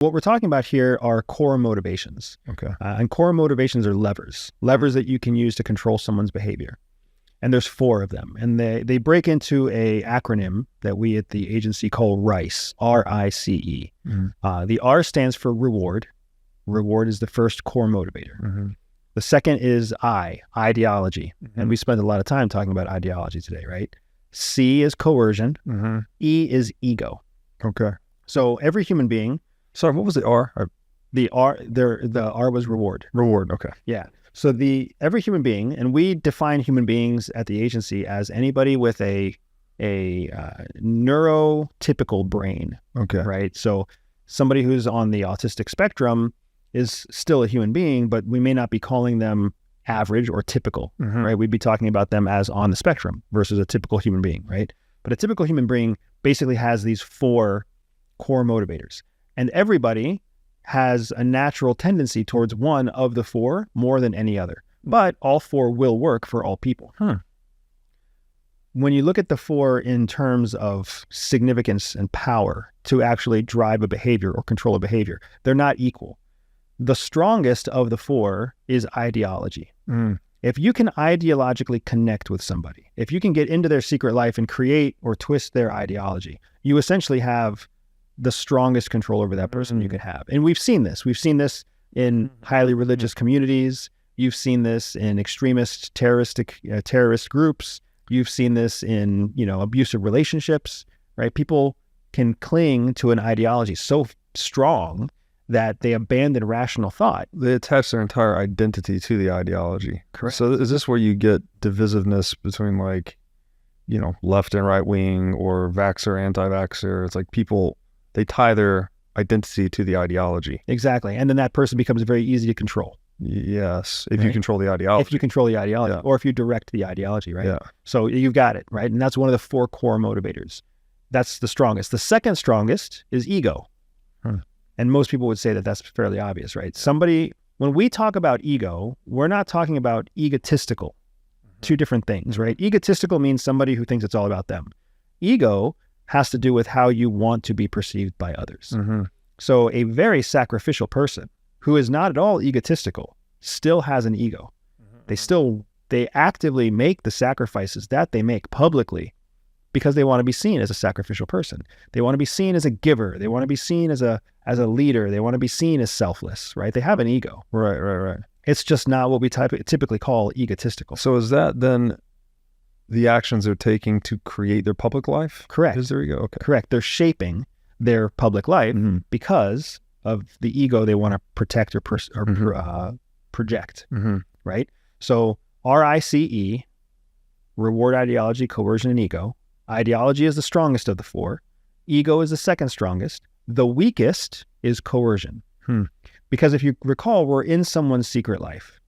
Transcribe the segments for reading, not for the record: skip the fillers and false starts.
What we're talking about here are core motivations. Okay. And core motivations are levers that you can use to control someone's behavior. And there's 4 of them. And they break into a acronym that we at the agency call RICE, R-I-C-E. The R stands for reward. Reward is the first core motivator. The second is ideology. And we spend a lot of time talking about ideology today, right? C is coercion. E is ego. Okay. So every human being. Sorry, what was the R? The R was reward. Reward, okay. Yeah. So every human being, and we define human beings at the agency as anybody with a neurotypical brain. Okay. Right. So somebody who's on the autistic spectrum is still a human being, but we may not be calling them average or typical, right? We'd be talking about them as on the spectrum versus a typical human being, right? But a typical human being basically has these 4 core motivators, and everybody has a natural tendency towards one of the 4 more than any other, but all 4 will work for all people. When you look at the 4 in terms of significance and power to actually drive a behavior or control a behavior, they're not equal. The strongest of the 4 is ideology. If you can ideologically connect with somebody, if you can get into their secret life and create or twist their ideology, you essentially have the strongest control over that person you could have. And we've seen this. We've seen this in highly religious communities. You've seen this in extremist terrorist groups. You've seen this in, abusive relationships, right? People can cling to an ideology so strong that they abandon rational thought. They attach their entire identity to the ideology. Correct. So is this where you get divisiveness between left and right wing or vaxxer, anti-vaxxer? It's like people, they tie their identity to the ideology. Exactly. And then that person becomes very easy to control. Yes. If you control the ideology. If you control the ideology, or if you direct the ideology, right? Yeah. So you've got it, right? And that's one of the 4 core motivators. That's the strongest. The second strongest is ego. And most people would say that that's fairly obvious, right? When we talk about ego, we're not talking about egotistical. 2 different things, right? Egotistical means somebody who thinks it's all about them. Ego has to do with how you want to be perceived by others. So a very sacrificial person who is not at all egotistical still has an ego. They actively make the sacrifices that they make publicly because they want to be seen as a sacrificial person. They want to be seen as a giver. They want to be seen as a leader. They want to be seen as selfless, right? They have an ego. Right. It's just not what we typically call egotistical. So is that then the actions they're taking to create their public life? Correct. Is their ego? Okay. Correct. They're shaping their public life because of the ego they want to protect or project, right? So RICE, reward, ideology, coercion, and ego. Ideology is the strongest of the 4. Ego is the second strongest. The weakest is coercion. Because if you recall, we're in someone's secret life.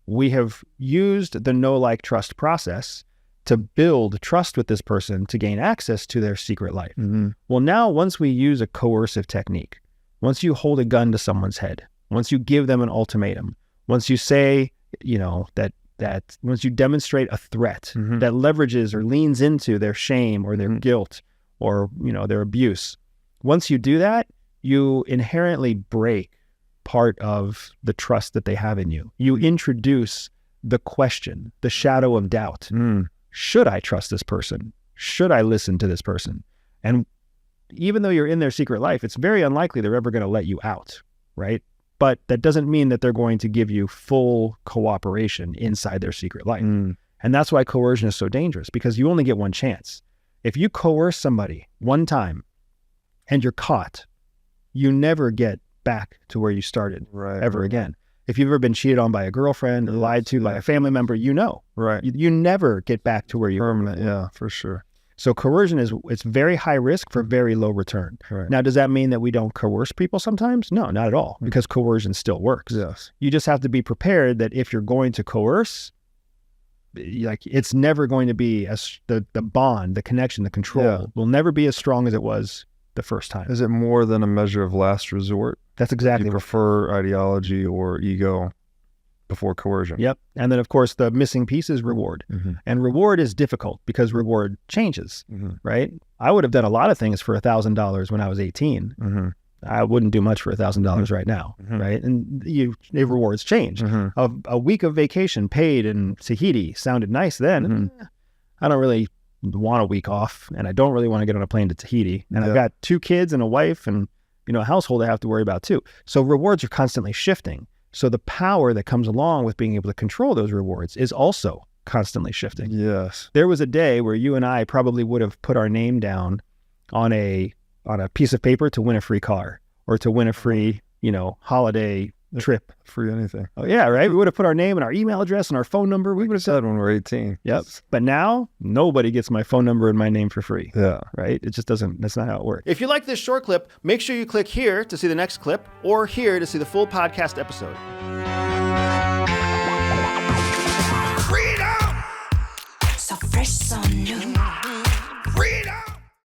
We have used the know, like, trust process to build trust with this person to gain access to their secret life. Well, now once we use a coercive technique, once you hold a gun to someone's head, once you give them an ultimatum, once you say, that once you demonstrate a threat that leverages or leans into their shame or their guilt or, their abuse, once you do that, you inherently break part of the trust that they have in you. You introduce the question, the shadow of doubt. Should I trust this person? Should I listen to this person? And even though you're in their secret life, it's very unlikely they're ever going to let you out, right? But that doesn't mean that they're going to give you full cooperation inside their secret life. And that's why coercion is so dangerous, because you only get one chance. If you coerce somebody one time and you're caught, you never get back to where you started ever again. If you've ever been cheated on by a girlfriend or lied to by a family member, you never get back to where you were. Yeah, for sure. So coercion it's very high risk for very low return. Now, does that mean that we don't coerce people sometimes? No, not at all, because coercion still works. Yes. You just have to be prepared that if you're going to coerce, it's never going to be the bond, the connection, the control will never be as strong as it was the first time. Is it more than a measure of last resort? That's exactly. You prefer ideology or ego before coercion. Yep. And then, of course, the missing piece is reward. And reward is difficult because reward changes, right? I would have done a lot of things for $1,000 when I was 18. I wouldn't do much for $1,000 right now, right? And the rewards change. A week of vacation paid in Tahiti sounded nice then. I don't really want a week off, and I don't really want to get on a plane to Tahiti. And I've got 2 kids and a wife and, you know, a household I have to worry about too. So rewards are constantly shifting. So the power that comes along with being able to control those rewards is also constantly shifting. Yes. There was a day where you and I probably would have put our name down on a piece of paper to win a free car or to win a free, you know, holiday trip. Free anything. Oh yeah, right? We would have put our name and our email address and our phone number. We would have said when we're 18. Yep. But now nobody gets my phone number and my name for free. Yeah. Right? It just doesn't, that's not how it works. If you like this short clip, make sure you click here to see the next clip or here to see the full podcast episode.